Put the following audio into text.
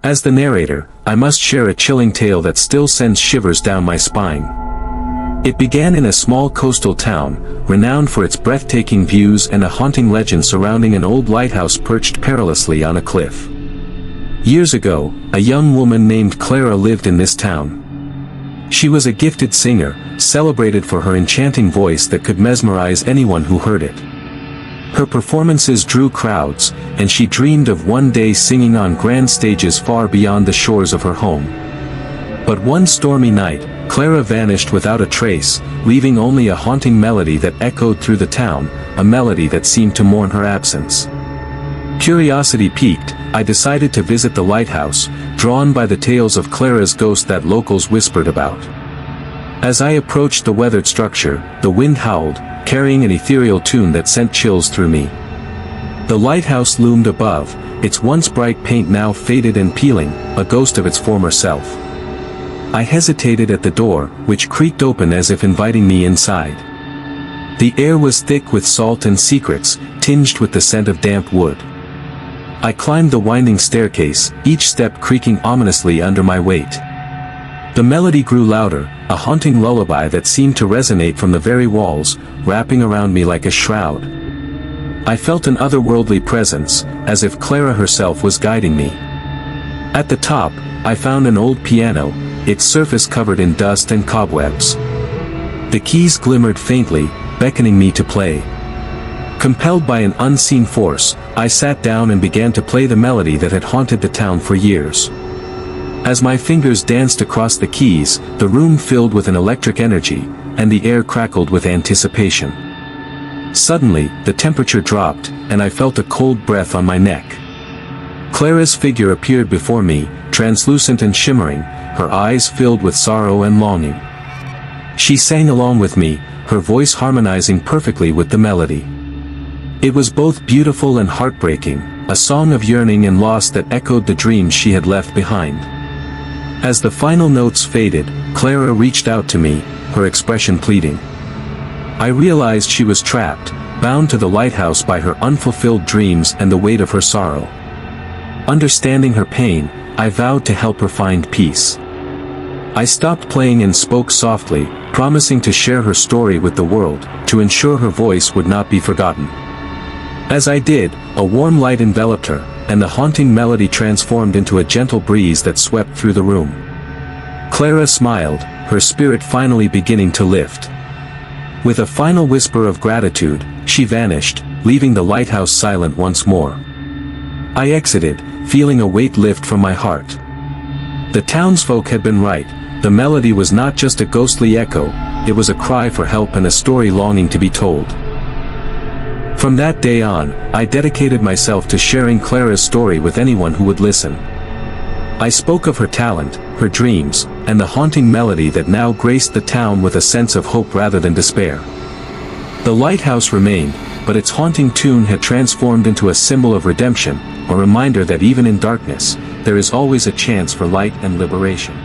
As the narrator, I must share a chilling tale that still sends shivers down my spine. It began in a small coastal town, renowned for its breathtaking views and a haunting legend surrounding an old lighthouse perched perilously on a cliff. Years ago, a young woman named Clara lived in this town. She was a gifted singer, celebrated for her enchanting voice that could mesmerize anyone who heard it. Her performances drew crowds, and she dreamed of one day singing on grand stages far beyond the shores of her home. But one stormy night, Clara vanished without a trace, leaving only a haunting melody that echoed through the town, a melody that seemed to mourn her absence. Curiosity piqued, I decided to visit the lighthouse, drawn by the tales of Clara's ghost that locals whispered about. As I approached the weathered structure, the wind howled, carrying an ethereal tune that sent chills through me. The lighthouse loomed above, its once bright paint now faded and peeling, a ghost of its former self. I hesitated at the door, which creaked open as if inviting me inside. The air was thick with salt and secrets, tinged with the scent of damp wood. I climbed the winding staircase, each step creaking ominously under my weight. The melody grew louder, a haunting lullaby that seemed to resonate from the very walls, wrapping around me like a shroud. I felt an otherworldly presence, as if Clara herself was guiding me. At the top, I found an old piano, its surface covered in dust and cobwebs. The keys glimmered faintly, beckoning me to play. Compelled by an unseen force, I sat down and began to play the melody that had haunted the town for years. As my fingers danced across the keys, the room filled with an electric energy, and the air crackled with anticipation. Suddenly, the temperature dropped, and I felt a cold breath on my neck. Clara's figure appeared before me, translucent and shimmering, her eyes filled with sorrow and longing. She sang along with me, her voice harmonizing perfectly with the melody. It was both beautiful and heartbreaking, a song of yearning and loss that echoed the dreams she had left behind. As the final notes faded, Clara reached out to me, her expression pleading. I realized she was trapped, bound to the lighthouse by her unfulfilled dreams and the weight of her sorrow. Understanding her pain, I vowed to help her find peace. I stopped playing and spoke softly, promising to share her story with the world, to ensure her voice would not be forgotten. As I did, a warm light enveloped her, and the haunting melody transformed into a gentle breeze that swept through the room. Clara smiled, her spirit finally beginning to lift. With a final whisper of gratitude, she vanished, leaving the lighthouse silent once more. I exited, feeling a weight lift from my heart. The townsfolk had been right, the melody was not just a ghostly echo, it was a cry for help and a story longing to be told. From that day on, I dedicated myself to sharing Clara's story with anyone who would listen. I spoke of her talent, her dreams, and the haunting melody that now graced the town with a sense of hope rather than despair. The lighthouse remained, but its haunting tune had transformed into a symbol of redemption, a reminder that even in darkness, there is always a chance for light and liberation.